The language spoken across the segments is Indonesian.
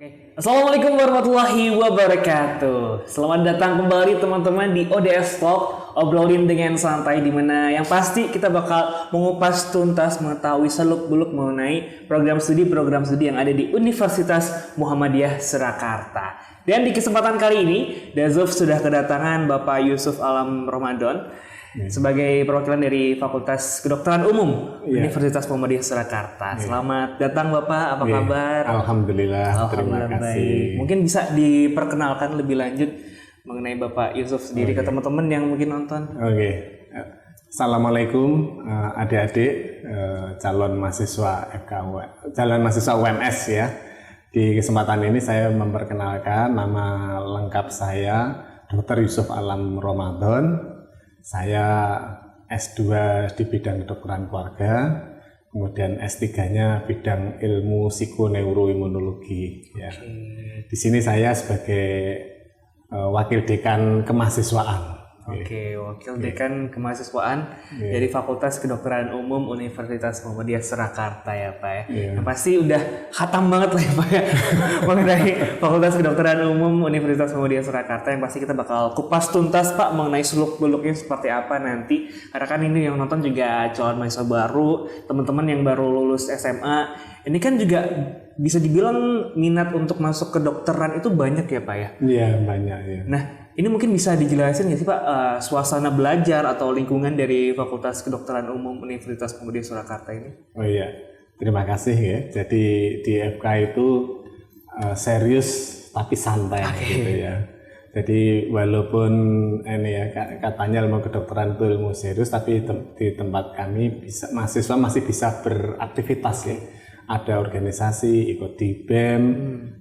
Oke, Assalamualaikum warahmatullahi wabarakatuh. Selamat datang kembali teman-teman di ODS Talk, obrolin dengan santai, di mana yang pasti kita bakal mengupas tuntas mengetahui seluk-beluk mengenai program studi yang ada di Universitas Muhammadiyah Surakarta. Dan di kesempatan kali ini, Dazuf sudah kedatangan Bapak Yusuf Alam Ramadan sebagai perwakilan dari Fakultas Kedokteran Umum Universitas Muhammadiyah Surakarta. Selamat datang Bapak, apa kabar? Alhamdulillah, terima kasih. Baik. Mungkin bisa diperkenalkan lebih lanjut mengenai Bapak Yusuf sendiri ke teman-teman yang mungkin nonton. Assalamualaikum adik-adik calon mahasiswa UMS ya. Di kesempatan ini saya memperkenalkan nama lengkap saya Dr. Yusuf Alam Ramadan. Saya S2 di bidang kedokteran keluarga, kemudian S3-nya bidang ilmu psikoneuroimunologi. Ya. Di sini saya sebagai wakil dekan kemahasiswaan. Wakil dekan kemahasiswaan dari Fakultas Kedokteran Umum Universitas Muhammadiyah Surakarta ya Pak ya. Yang pasti udah khatam banget lah ya Pak ya mengenai Fakultas Kedokteran Umum Universitas Muhammadiyah Surakarta, yang pasti kita bakal kupas tuntas Pak mengenai seluk-beluknya seperti apa nanti. Karena kan ini yang nonton juga calon mahasiswa baru, teman-teman yang baru lulus SMA. Ini kan juga bisa dibilang minat untuk masuk kedokteran itu banyak ya Pak ya? Iya, banyak ya. Nah, ini mungkin bisa dijelasin nggak sih Pak, suasana belajar atau lingkungan dari Fakultas Kedokteran Umum Universitas Muhammadiyah Surakarta ini? Oh iya, terima kasih ya. Jadi di FK itu serius tapi santai gitu ya. Jadi walaupun ini ya katanya ilmu kedokteran itu ilmu serius, tapi di tempat kami mahasiswa masih bisa beraktivitas ya. Ada organisasi, ikut di BEM,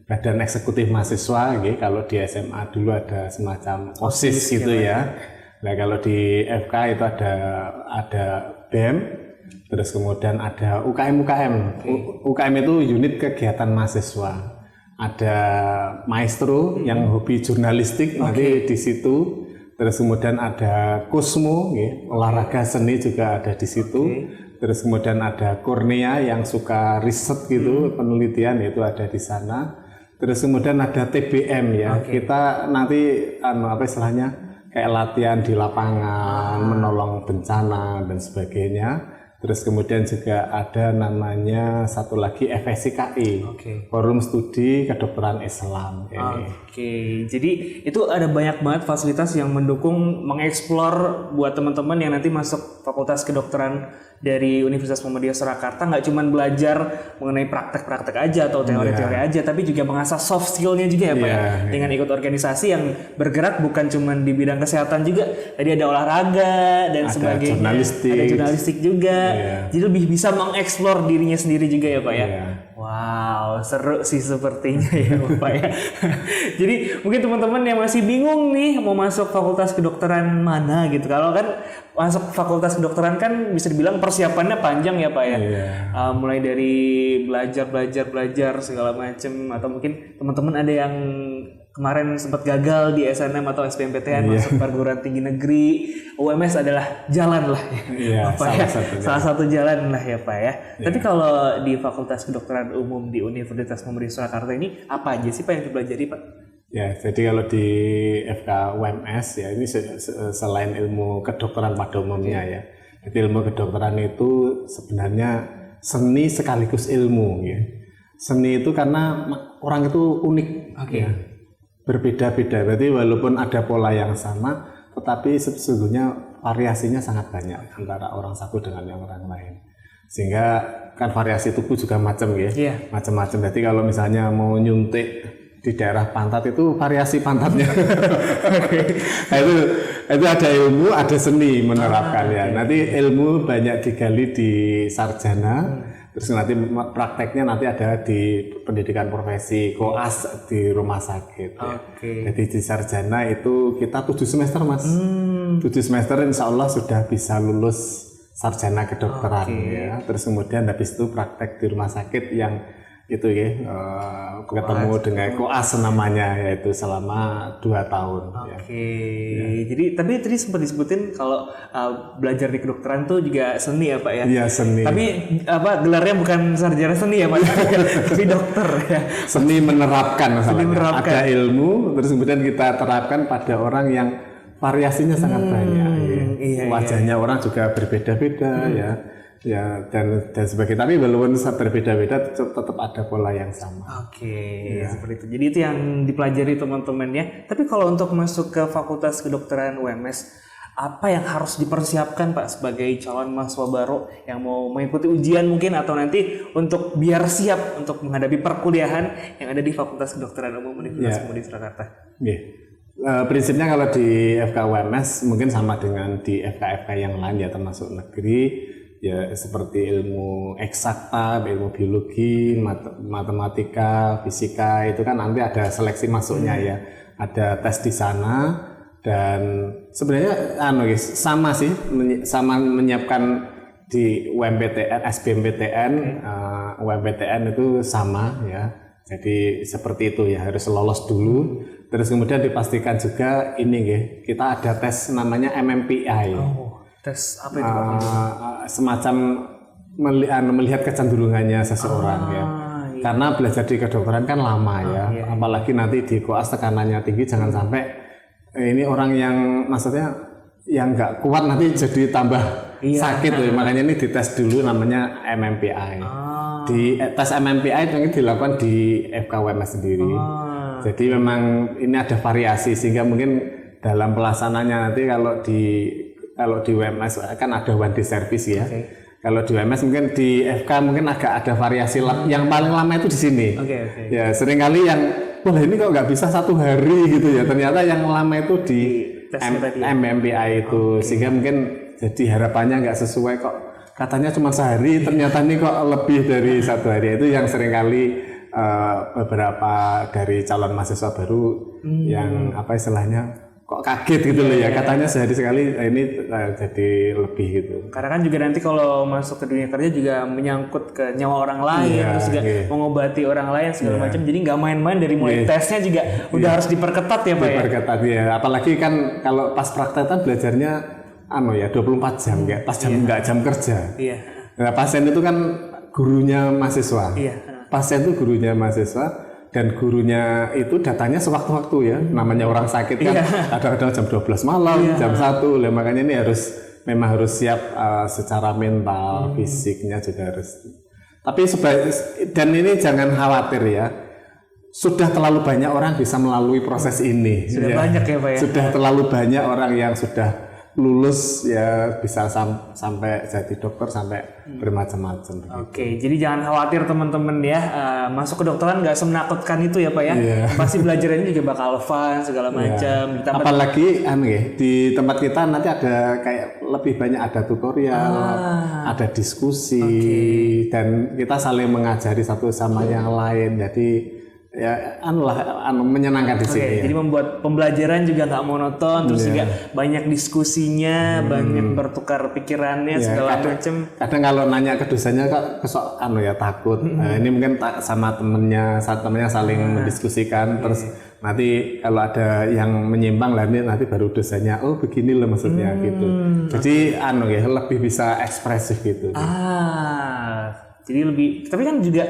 Badan Eksekutif Mahasiswa, gitu. Kalau di SMA dulu ada semacam OSIS gitu ya. Nah kalau di FK itu ada BEM, terus kemudian ada UKM. UKM itu unit kegiatan mahasiswa. Ada maestro yang hobi jurnalistik nanti di situ. Terus kemudian ada Kusmu, gitu. Olahraga seni juga ada di situ. Terus kemudian ada Kurnia yang suka riset gitu, penelitian itu ada di sana. Terus kemudian ada TBM ya. Kita nanti istilahnya kayak latihan di lapangan, menolong bencana dan sebagainya. Terus kemudian juga ada namanya satu lagi FSIKI, Forum Studi Kedokteran Islam. Jadi itu ada banyak banget fasilitas yang mendukung mengeksplor buat teman-teman yang nanti masuk Fakultas Kedokteran dari Universitas Muhammadiyah Surakarta, nggak cuma belajar mengenai praktek-praktek aja atau teori-teori aja, tapi juga mengasah soft skill-nya juga ya Pak ya. Dengan ikut organisasi yang bergerak bukan cuma di bidang kesehatan juga, tadi ada olahraga dan sebagainya, ada jurnalistik juga. Jadi lebih bisa mengeksplor dirinya sendiri juga ya Pak ya. Wow, seru sih sepertinya ya Bapak ya. Jadi mungkin teman-teman yang masih bingung nih mau masuk fakultas kedokteran mana gitu. Kalau kan masuk fakultas kedokteran kan bisa dibilang persiapannya panjang ya Pak ya. Mulai dari belajar segala macam, atau mungkin teman-teman ada yang kemarin sempat gagal di SNM atau SBMPTN masuk perguruan tinggi negeri. UMS adalah jalan lah ya, salah satu jalan lah ya Pak ya. Tapi kalau di Fakultas Kedokteran Umum di Universitas Muhammadiyah Surakarta ini apa aja sih Pak yang dipelajari Pak? Ya, jadi kalau di FK UMS ya ini selain ilmu kedokteran pada umumnya ya. Jadi ilmu kedokteran itu sebenarnya seni sekaligus ilmu ya. Seni itu karena orang itu unik ya. Berbeda-beda, berarti walaupun ada pola yang sama, tetapi sesungguhnya variasinya sangat banyak antara orang satu dengan yang orang lain. Sehingga kan variasi tubuh juga macam ya, macam-macam. Berarti kalau misalnya mau nyuntik di daerah pantat itu variasi pantatnya. Nah, itu ada ilmu, ada seni menerapkan ya. Nanti ilmu banyak digali di sarjana. Terus nanti prakteknya nanti ada di pendidikan profesi, koas di rumah sakit. Jadi di sarjana itu kita 7 semester Mas. 7 semester insya Allah sudah bisa lulus sarjana kedokteran ya. Terus kemudian habis itu praktek di rumah sakit yang itu ya ketemu dengan koas namanya, yaitu selama 2 tahun. Oke. Jadi tapi tadi sempat disebutin kalau belajar di kedokteran tuh juga seni ya Pak ya? Iya, seni. Tapi gelarnya bukan sarjana seni ya Pak, tapi dokter ya. Seni menerapkan masalahnya. Seni menerapkan. Ada ilmu, terus kemudian kita terapkan pada orang yang variasinya sangat banyak. Wajahnya orang juga berbeda-beda ya dan sebagainya. Tapi walaupun berbeda-beda tetap ada pola yang sama. Oke, seperti itu. Jadi itu yang dipelajari teman-teman ya. Tapi kalau untuk masuk ke Fakultas Kedokteran UMS, apa yang harus dipersiapkan Pak sebagai calon mahasiswa baru yang mau mengikuti ujian mungkin atau nanti untuk biar siap untuk menghadapi perkuliahan yang ada di Fakultas Kedokteran Umum Universitas Muhammadiyah Surakarta? Prinsipnya kalau di FK UMS mungkin sama dengan di FK-FK yang lain ya, termasuk negeri. Ya seperti ilmu eksakta, ilmu biologi, matematika, fisika itu kan nanti ada seleksi masuknya ya, ada tes di sana dan sebenarnya sama sih, sama menyiapkan di UMPTN, SBMPTN, UMPTN itu sama ya. Jadi seperti itu ya, harus lolos dulu. Terus kemudian dipastikan juga ini kita ada tes namanya MMPI. Tes apa itu? Semacam melihat kecenderungannya seseorang ya. Karena belajar di kedokteran kan lama apalagi nanti di koas tekanannya tinggi, jangan sampai ini orang yang maksudnya yang nggak kuat nanti jadi tambah sakit ya. Makanya ini dites dulu namanya MMPI. Di tes MMPI itu dilakukan di FKUMS sendiri. Jadi memang ini ada variasi sehingga mungkin dalam pelaksananya nanti kalau di UMS kan ada one day service ya. Kalau di UMS mungkin di FK mungkin agak ada variasi. Yang paling lama itu di sini. Ya seringkali yang ini kok nggak bisa 1 hari gitu ya. Ternyata yang lama itu di MMPI itu sehingga mungkin jadi harapannya nggak sesuai kok. Katanya cuma sehari, ternyata ini kok lebih dari 1 hari. Itu yang seringkali beberapa dari calon mahasiswa baru yang apa istilahnya kok kaget gitu loh ya, katanya sehari sekali ini jadi lebih gitu. Karena kan juga nanti kalau masuk ke dunia kerja juga menyangkut ke nyawa orang lain, terus juga mengobati orang lain segala macam. Jadi nggak main-main dari mulai tesnya juga udah harus diperketat ya Pak ya. Diperketat ya, apalagi kan kalau pas praktek kan belajarnya 24 jam ya, pas nggak jam kerja. Nah, pasien itu kan gurunya mahasiswa. Pasien itu gurunya mahasiswa. Dan gurunya itu datanya sewaktu-waktu ya, namanya orang sakit kan kadang-kadang jam 12 malam, jam 1, makanya ini memang harus siap secara mental, fisiknya juga harus. Tapi dan ini jangan khawatir ya, sudah terlalu banyak orang bisa melalui proses ini. Sudah banyak ya Pak ya? Sudah terlalu banyak orang yang sudah lulus ya bisa sampai jadi dokter sampai bermacam-macam. Oke, jadi jangan khawatir teman-teman ya, masuk ke kedokteran nggak semenakutkan itu ya Pak ya. Pasti belajarannya juga bakal fun segala macam. Apalagi di tempat kita nanti ada kayak lebih banyak ada tutorial, ada diskusi dan kita saling mengajari satu sama yang lain. Jadi ya menyenangkan di sini. Jadi membuat pembelajaran juga nggak monoton, terus juga banyak diskusinya, banyak bertukar pikirannya segala macam. Kadang kalau nanya ke dosennya kok kesok takut. Nah, ini mungkin sama temennya saling mendiskusikan, terus nanti kalau ada yang menyimpang nanti baru dosennya begini loh maksudnya gitu. Jadi lebih bisa ekspresif gitu. Jadi lebih, tapi kan juga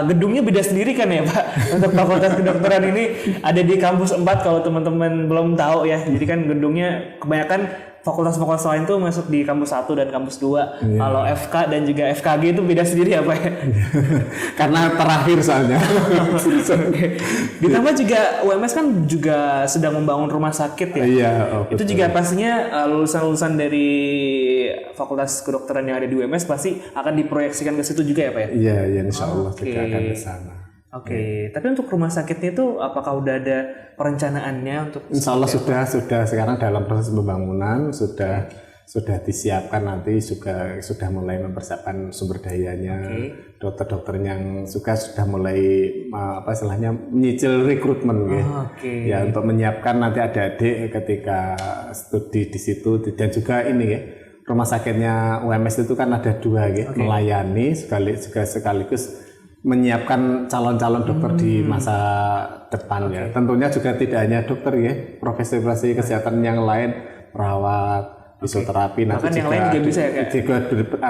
gedungnya beda sendiri kan ya Pak. Untuk Fakultas Kedokteran ini ada di kampus 4 kalau teman-teman belum tahu ya. Jadi kan gedungnya kebanyakan fakultas-fakultas lain tuh masuk di kampus 1 dan kampus 2. Kalau FK dan juga FKG itu beda sendiri ya Pak ya. Karena terakhir soalnya. Ditambah juga UMS kan juga sedang membangun rumah sakit ya. Itu juga pastinya lulusan-lulusan dari Fakultas Kedokteran yang ada di UMS pasti akan diproyeksikan ke situ juga ya Pak ya? Iya, insya Allah juga akan ke sana. Tapi untuk rumah sakitnya itu apakah udah ada perencanaannya untuk? Insya Allah sudah sekarang dalam proses pembangunan, sudah disiapkan, nanti juga sudah mulai mempersiapkan sumber dayanya, dokter-dokter yang sudah mulai istilahnya menyicil rekrutmen ya untuk menyiapkan nanti adik-adik ketika studi di situ. Dan juga ini ya, rumah sakitnya UMS itu kan ada 2 melayani sekaligus menyiapkan calon-calon dokter di masa depan ya. Tentunya juga tidak hanya dokter ya, profesi-profesi kesehatan yang lain, perawat, fisioterapi, nanti bahkan yang lain juga bisa ya kayak juga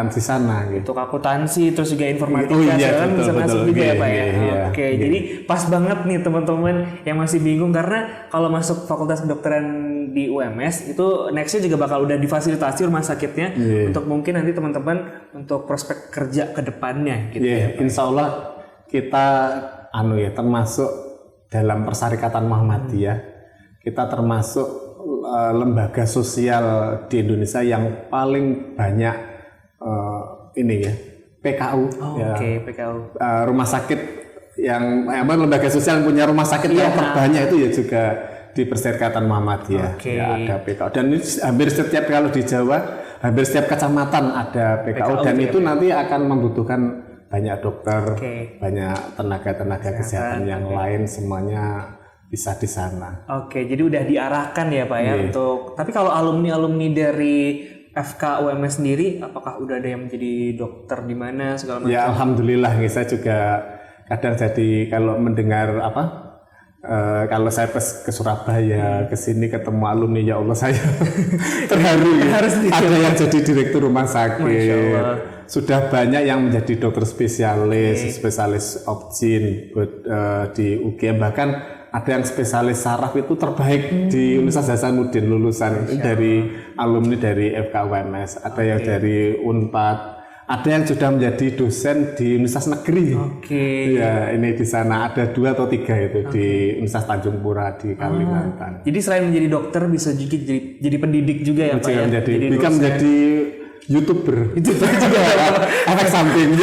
di sana gitu. untuk akuntansi terus juga informatika Oh iya, kan bisa masuk juga ya Pak ya. Iya, Oke, jadi pas banget nih teman-teman yang masih bingung karena kalau masuk fakultas kedokteran di UMS itu nextnya juga bakal udah difasilitasi rumah sakitnya untuk mungkin nanti teman-teman untuk prospek kerja ke depannya gitu ya. Insya Allah kita termasuk dalam Persyarikatan Muhammadiyah, kita termasuk lembaga sosial di Indonesia yang paling banyak PKU PKU. Rumah sakit yang lembaga sosial yang punya rumah sakit yang terbanyak itu ya juga di Persyarikatan Muhammadiyah. Ya, ada PKU dan ini hampir setiap kalau di Jawa hampir setiap kecamatan ada PKU dan itu nanti akan membutuhkan banyak dokter, banyak tenaga kesehatan yang lain, semuanya bisa di sana. Oke, jadi udah diarahkan ya Pak ya untuk. Tapi kalau alumni dari FK UMS sendiri, apakah udah ada yang menjadi dokter di mana segala macam? Ya alhamdulillah, saya juga kadang jadi kalau mendengar kalau saya ke Surabaya ke sini ketemu alumni, ya Allah saya terharu ya. Ada yang jadi direktur rumah sakit. Sudah banyak yang menjadi dokter spesialis opjin di UGM, bahkan ada yang spesialis saraf itu terbaik di Universitas Hasanuddin lulusan dari alumni dari FK UMS, ada yang dari Unpad, ada yang sudah menjadi dosen di Universitas Negeri. Ya, ini di sana ada 2 atau 3 itu di Universitas Tanjung Pura di Kalimantan. Jadi selain menjadi dokter bisa juga jadi pendidik juga ya Pak ya? Bisa menjadi YouTuber itu juga efek samping.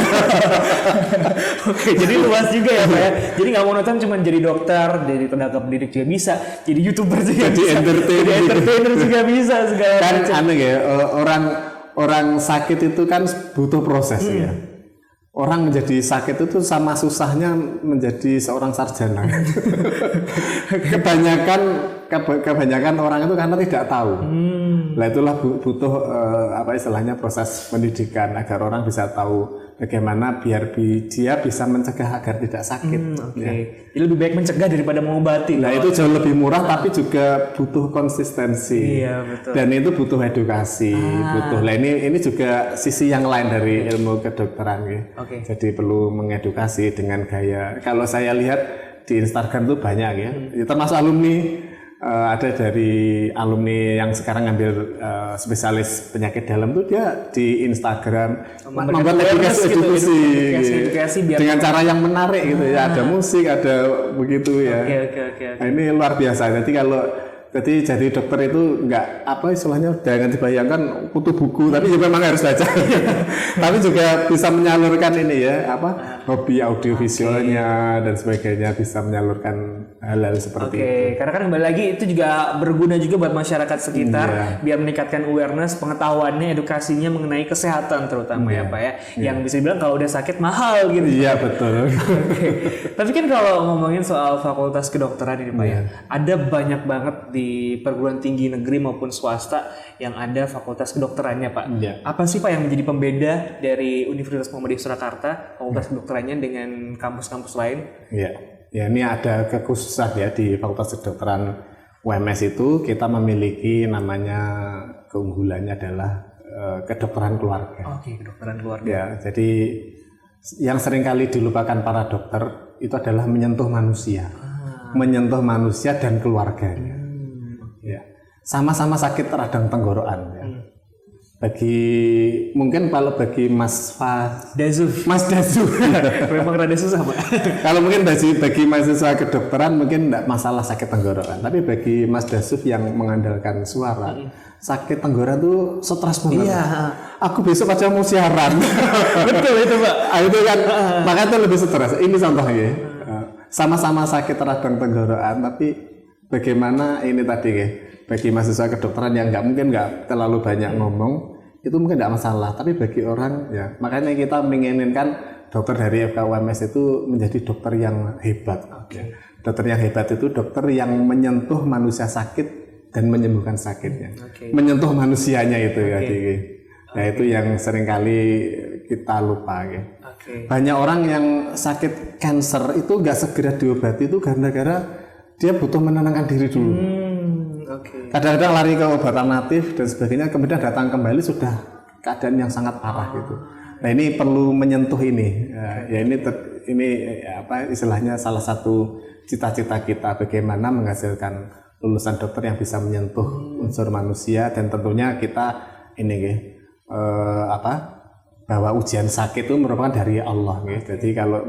Oke, jadi luas juga ya Pak ya. Jadi nggak monoton cuma jadi dokter, jadi tenaga pendidik juga bisa, jadi YouTuber juga jadi bisa, entertainer juga bisa segala kan macam. Aneh ya, orang sakit itu kan butuh proses ya. Orang menjadi sakit itu sama susahnya menjadi seorang sarjana. kebanyakan orang itu karena tidak tahu. Nah itulah butuh istilahnya proses pendidikan agar orang bisa tahu bagaimana biar dia bisa mencegah agar tidak sakit. Ya. Jadi lebih baik mencegah daripada mengobati. Nah itu jauh lebih murah tapi juga butuh konsistensi. Iya, betul. Dan itu butuh edukasi, butuh. Nah ini juga sisi yang lain dari ilmu kedokteran ya. Jadi perlu mengedukasi dengan gaya. Kalau saya lihat di Instagram tuh banyak ya, termasuk alumni. Ada dari alumni yang sekarang ngambil spesialis penyakit dalam tuh dia di Instagram membuat edukasi dengan cara yang menarik gitu ya, ada musik, ada begitu ya. Nah, ini luar biasa. Jadi jadi dokter itu enggak istilahnya jangan dibayangkan kutu buku, tapi juga memang harus baca. Tapi juga bisa menyalurkan ini ya hobi audiovisualnya dan sebagainya, bisa menyalurkan hal-hal seperti itu. Karena kan kembali lagi itu juga berguna juga buat masyarakat sekitar biar meningkatkan awareness, pengetahuannya, edukasinya mengenai kesehatan terutama ya Pak ya. Yang bisa dibilang kalau udah sakit mahal gitu. Iya betul. Tapi kan kalau ngomongin soal fakultas kedokteran ini Pak ya, ada banyak banget di perguruan tinggi negeri maupun swasta yang ada fakultas kedokterannya Pak. Apa sih Pak yang menjadi pembeda dari Universitas Muhammadiyah Surakarta fakultas kedokterannya dengan kampus-kampus lain? Ya ini ada kekhususan ya di Fakultas Kedokteran UMS itu kita memiliki namanya keunggulannya adalah kedokteran keluarga. Kedokteran keluarga. Ya, jadi yang seringkali dilupakan para dokter itu adalah menyentuh manusia, dan keluarganya. Ya, sama-sama sakit radang tenggorokan. Ya. Mungkin kalau bagi Mas Dazuf memang rada susah Pak. Kalau mungkin bagi mahasiswa kedokteran mungkin tidak masalah sakit tenggorokan, tapi bagi Mas Dazuf yang mengandalkan suara, sakit tenggorokan itu stres banget. Aku besok aja mau siaran. Betul itu Pak. Itu kan makanya itu lebih stres. Ini contohnya sama-sama sakit radang tenggorokan, tapi bagaimana ini tadi ya, bagi mahasiswa kedokteran yang nggak terlalu banyak ngomong itu mungkin nggak masalah, tapi bagi orang ya makanya kita menginginkan dokter dari FK UMS itu menjadi dokter yang hebat. Dokter yang hebat itu dokter yang menyentuh manusia sakit dan menyembuhkan sakitnya, menyentuh manusianya itu ya. Nah itu yang seringkali kita lupa ya. Banyak orang yang sakit kanker itu nggak segera diobati itu gara-gara dia butuh menenangkan diri dulu. Kadang-kadang lari ke obat alternatif dan sebagainya, kemudian datang kembali sudah keadaan yang sangat parah gitu. Nah ini perlu menyentuh ini. Ya ini apa istilahnya salah satu cita-cita kita bagaimana menghasilkan lulusan dokter yang bisa menyentuh unsur manusia, dan tentunya kita ini bahwa ujian sakit itu merupakan dari Allah gitu. Jadi kalau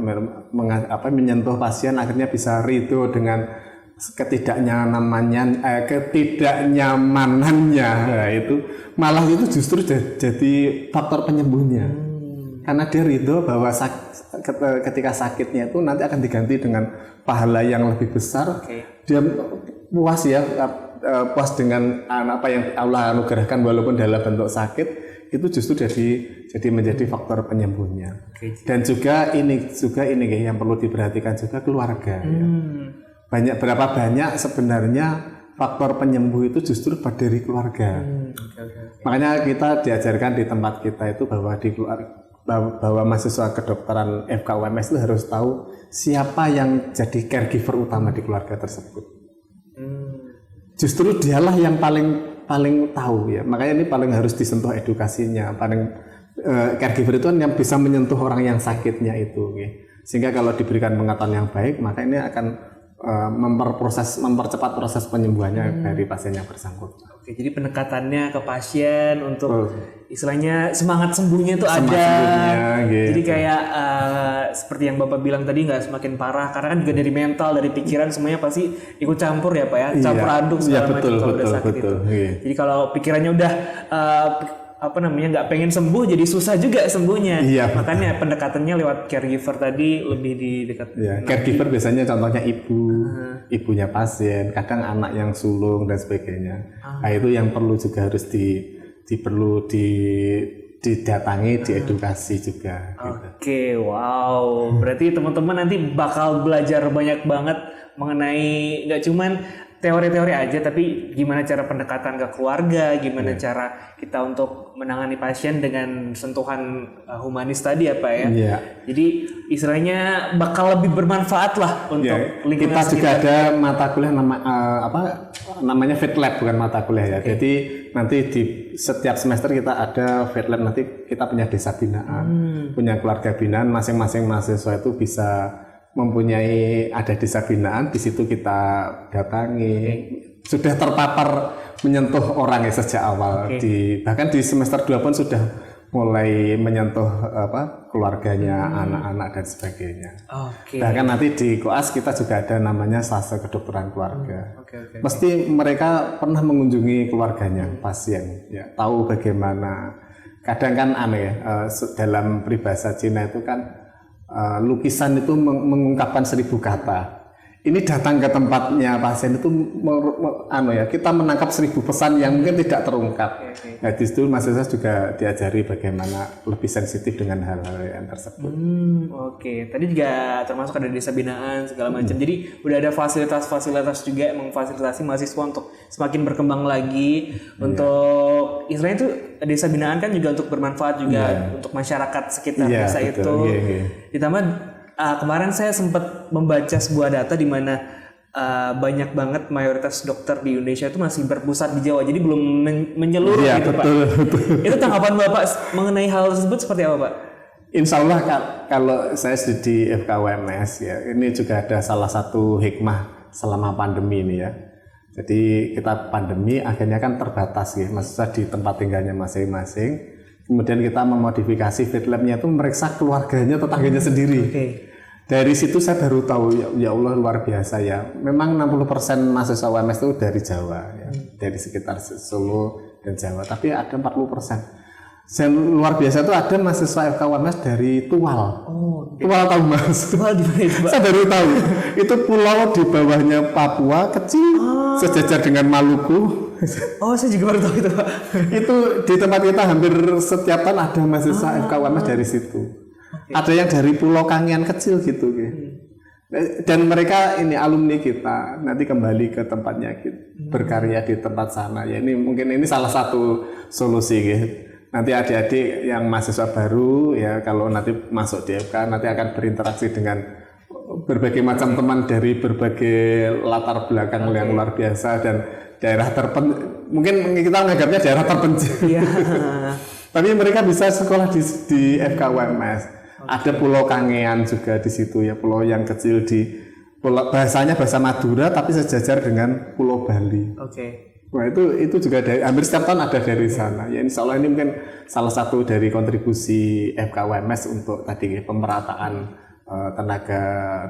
menyentuh pasien akhirnya bisa ridho dengan ketidaknyamanannya, itu malah itu justru jadi faktor penyembuhnya. Karena dia ridho bahwa ketika sakitnya itu nanti akan diganti dengan pahala yang lebih besar. Dia puas puas dengan apa yang Allah anugerahkan walaupun dalam bentuk sakit, itu justru jadi menjadi faktor penyembuhnya. Dan juga ini yang perlu diperhatikan juga keluarga. Ya. Berapa banyak sebenarnya faktor penyembuh itu justru dari keluarga. Makanya kita diajarkan di tempat kita itu bahwa mahasiswa kedokteran FKUMS itu harus tahu siapa yang jadi caregiver utama di keluarga tersebut. Justru dialah yang paling tahu ya. Makanya ini paling harus disentuh edukasinya. Caregiver itu kan yang bisa menyentuh orang yang sakitnya itu. Ya. Sehingga kalau diberikan pengetahuan yang baik, maka ini akan mempercepat proses penyembuhannya dari pasien yang bersangkutan. Jadi pendekatannya ke pasien untuk istilahnya semangat sembuhnya itu ada. Gitu. Jadi kayak seperti yang Bapak bilang tadi, nggak semakin parah, karena kan juga dari mental, dari pikiran semuanya pasti ikut campur ya Pak ya, campur aduk segala macam kalau udah sakit itu. Jadi kalau pikirannya udah nggak pengen sembuh, jadi susah juga sembuhnya. Makanya pendekatannya lewat caregiver tadi lebih di dekat. Caregiver biasanya contohnya ibunya pasien, kadang anak yang sulung dan sebagainya. Nah itu yang perlu juga harus didatangi, diedukasi juga. Wow. Berarti teman-teman nanti bakal belajar banyak banget mengenai nggak cuman teori-teori aja, tapi gimana cara pendekatan ke keluarga, gimana cara kita untuk menangani pasien dengan sentuhan humanis tadi ya Pak ya. Jadi istilahnya bakal lebih bermanfaat lah untuk lingkungan kita juga ada mata kuliah namanya Fit Lab, bukan mata kuliah ya. Jadi nanti di setiap semester kita ada Fit Lab, nanti kita punya desa binaan, punya keluarga binaan, masing-masing mahasiswa itu bisa mempunyai ada desa binaan, di situ kita datangi. Sudah terpapar menyentuh orang ya sejak awal. Bahkan di semester 2 pun sudah mulai menyentuh keluarganya, anak-anak dan sebagainya. Bahkan nanti di koas kita juga ada namanya sase kedokteran keluarga. Mesti mereka pernah mengunjungi keluarganya pasien, ya, tahu bagaimana. Kadang kan dalam peribahasa Cina itu kan lukisan itu mengungkapkan 1000 kata. Ini datang ke tempatnya pasien itu kita menangkap 1000 pesan yang mungkin tidak terungkap. Nah, di situ mahasiswa juga diajari bagaimana lebih sensitif dengan hal-hal yang tersebut. Tadi juga termasuk ada desa binaan segala macam. Jadi udah ada fasilitas-fasilitas juga yang memfasilitasi mahasiswa untuk semakin berkembang lagi. Untuk istilahnya itu desa binaan kan juga untuk bermanfaat juga untuk masyarakat sekitar desa itu. Ditambah kemarin saya sempat membaca sebuah data di mana banyak banget mayoritas dokter di Indonesia itu masih berpusat di Jawa, jadi belum menyeluruh gitu Pak. Itu tanggapan Bapak mengenai hal tersebut seperti apa Pak? Insya Allah kalau saya di FKUMS ya, ini juga ada salah satu hikmah selama pandemi ini ya. Jadi kita pandemi akhirnya kan terbatas ya, maksudnya di tempat tinggalnya masing-masing. Kemudian kita memodifikasi Fit Lab-nya itu meriksa keluarganya, tetangganya sendiri. Dari situ saya baru tahu ya Allah luar biasa ya. Memang 60% mahasiswa UMS itu dari Jawa ya, dari sekitar Solo dan Jawa. Tapi ada 40%. Yang luar biasa itu ada mahasiswa FKUMS dari Tual. Tual tahu Mas? Tual di mana itu Pak? Saya baru tahu. Itu pulau di bawahnya Papua kecil, sejajar dengan Maluku. Saya juga baru tahu itu Pak. Itu di tempat kita hampir setiap tahun ada mahasiswa FKUMS dari situ. Ada yang dari Pulau Kangean kecil gitu. Dan mereka ini alumni kita, nanti kembali ke tempatnya berkarya di tempat sana. Ya ini mungkin ini salah satu solusi gitu. nanti adik-adik yang mahasiswa baru ya kalau nanti masuk di FK nanti akan berinteraksi dengan berbagai macam teman dari berbagai latar belakang yang luar biasa dan daerah mungkin kita menganggapnya daerah terpencil. Iya. Tapi mereka bisa sekolah di FK UMS. Ada Pulau Kangean juga di situ ya, pulau yang kecil bahasanya bahasa Madura tapi sejajar dengan Pulau Bali. Wah itu juga hampir setiap tahun ada dari sana. Ya insya Allah ini mungkin salah satu dari kontribusi FK UMS untuk tadi pemerataan tenaga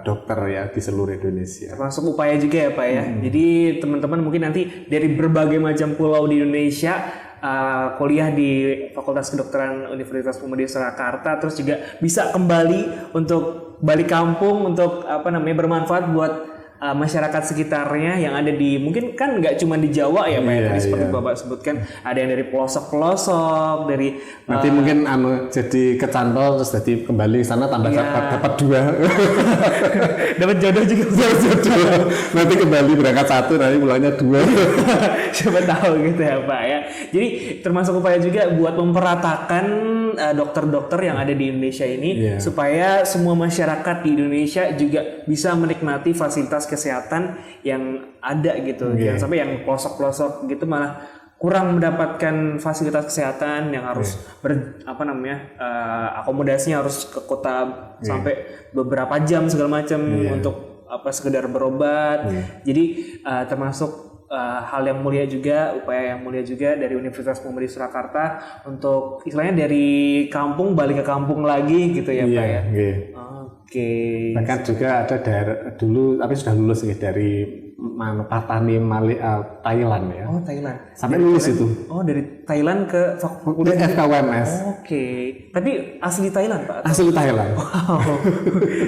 dokter ya di seluruh Indonesia. Termasuk upaya juga ya Pak ya. Jadi teman-teman mungkin nanti dari berbagai macam pulau di Indonesia kuliah di Fakultas Kedokteran Universitas Muhammadiyah Surakarta, terus juga bisa kembali untuk balik kampung untuk bermanfaat buat masyarakat sekitarnya yang ada di mungkin kan nggak cuma di Jawa ya Pak ya, tadi seperti Bapak sebutkan ada yang dari pelosok-pelosok dari nanti mungkin jadi kecantol terus jadi kembali sana tambah dapat 2 dapat jodoh juga nanti kembali berangkat 1 nanti pulangnya 2 siapa tahu gitu ya Pak ya. Jadi termasuk upaya juga buat memperatakan dokter-dokter yang ada di Indonesia ini supaya semua masyarakat di Indonesia juga bisa menikmati fasilitas kesehatan yang ada gitu. Jangan sampai yang pelosok-pelosok gitu malah kurang mendapatkan fasilitas kesehatan yang harus akomodasinya harus ke kota sampai beberapa jam segala macam untuk sekedar berobat. Jadi termasuk hal yang mulia juga, upaya yang mulia juga dari Universitas Muhammadiyah Surakarta untuk istilahnya dari kampung balik ke kampung lagi gitu ya Pak ya. Bahkan juga ada daerah dulu tapi sudah lulus dari Patani Thailand ya. Oh Thailand. Sampai lulus itu. Oh dari Thailand ke Fakultas FKUMS. Tapi asli Thailand Pak? Asli Thailand. Wow.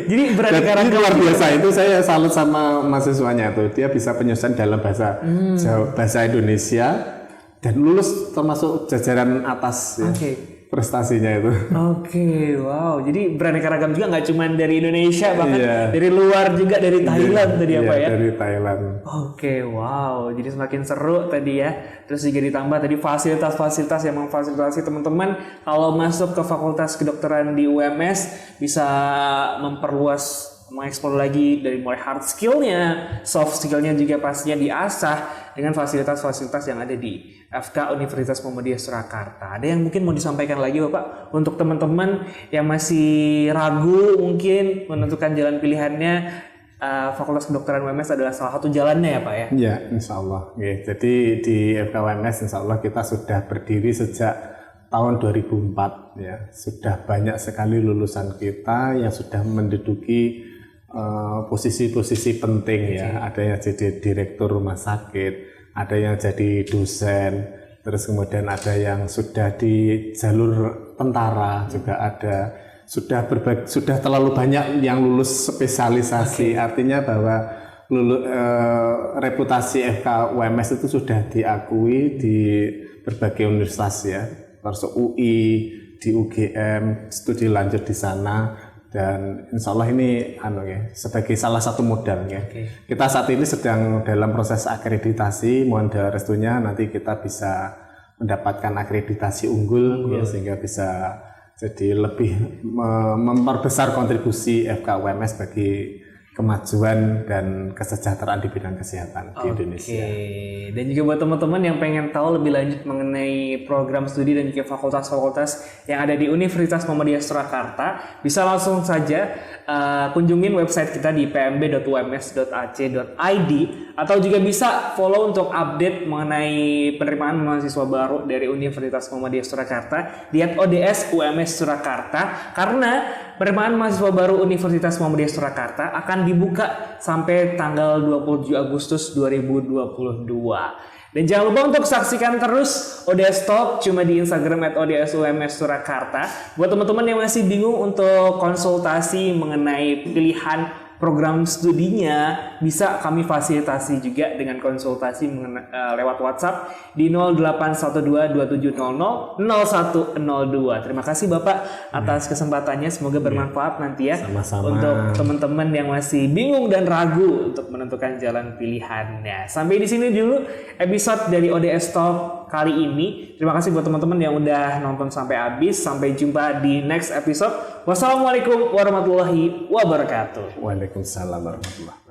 Jadi beraneka ragam. Luar biasa itu saya salut sama mahasiswanya tuh. Dia bisa penyelesaian dalam bahasa bahasa Indonesia dan lulus termasuk jajaran atas ya. Prestasinya itu. Wow. Jadi beraneka ragam juga nggak cuma dari Indonesia, bahkan dari luar juga dari Thailand tadi ya Pak ya? Dari Thailand. Wow. Jadi semakin seru tadi ya. Terus juga ditambah tadi fasilitas-fasilitas yang memfasilitasi teman-teman kalau masuk ke Fakultas Kedokteran di UMS bisa memperluas, mengeksplor lagi dari mulai hard skill-nya, soft skill-nya juga pastinya diasah dengan fasilitas-fasilitas yang ada di FK Universitas Muhammadiyah Surakarta. Ada yang mungkin mau disampaikan lagi Bapak untuk teman-teman yang masih ragu mungkin menentukan jalan pilihannya, Fakultas Kedokteran UMS adalah salah satu jalannya ya Pak ya? Iya, insya Allah. Jadi di FK UMS insya Allah kita sudah berdiri sejak tahun 2004 ya. Sudah banyak sekali lulusan kita yang sudah menduduki posisi-posisi penting ya. Ada yang jadi direktur rumah sakit, ada yang jadi dosen, terus kemudian ada yang sudah di jalur tentara juga ada. Sudah terlalu banyak yang lulus spesialisasi. Artinya bahwa reputasi FK UMS itu sudah diakui di berbagai universitas ya. Termasuk UI, di UGM, studi lanjut di sana. Dan insya Allah ini sebagai salah satu modal ya. Kita saat ini sedang dalam proses akreditasi, mohon restunya nanti kita bisa mendapatkan akreditasi unggul. Ya, sehingga bisa jadi lebih memperbesar kontribusi FK UMS bagi kemajuan dan kesejahteraan di bidang kesehatan di Indonesia. Dan juga buat teman-teman yang pengen tahu lebih lanjut mengenai program studi dan juga fakultas-fakultas yang ada di Universitas Muhammadiyah Surakarta, bisa langsung saja kunjungin website kita di pmb.ums.ac.id atau juga bisa follow untuk update mengenai penerimaan mahasiswa baru dari Universitas Muhammadiyah Surakarta di @ODS UMS Surakarta, karena penerimaan mahasiswa baru Universitas Muhammadiyah Surakarta akan dibuka sampai tanggal 27 Agustus 2022. Dan jangan lupa untuk saksikan terus ODS Talk cuma di Instagram @ODSUMS Surakarta. Buat teman-teman yang masih bingung untuk konsultasi mengenai pilihan program studinya, bisa kami fasilitasi juga dengan konsultasi lewat WhatsApp di 081227000102. Terima kasih Bapak atas kesempatannya, semoga bermanfaat nanti ya. Sama-sama. Untuk teman-teman yang masih bingung dan ragu untuk menentukan jalan pilihannya. Sampai di sini dulu episode dari ODS Talk kali ini. Terima kasih buat teman-teman yang udah nonton sampai habis. Sampai jumpa di next episode. Wassalamualaikum warahmatullahi wabarakatuh. Waalaikumsalam warahmatullahi wabarakatuh.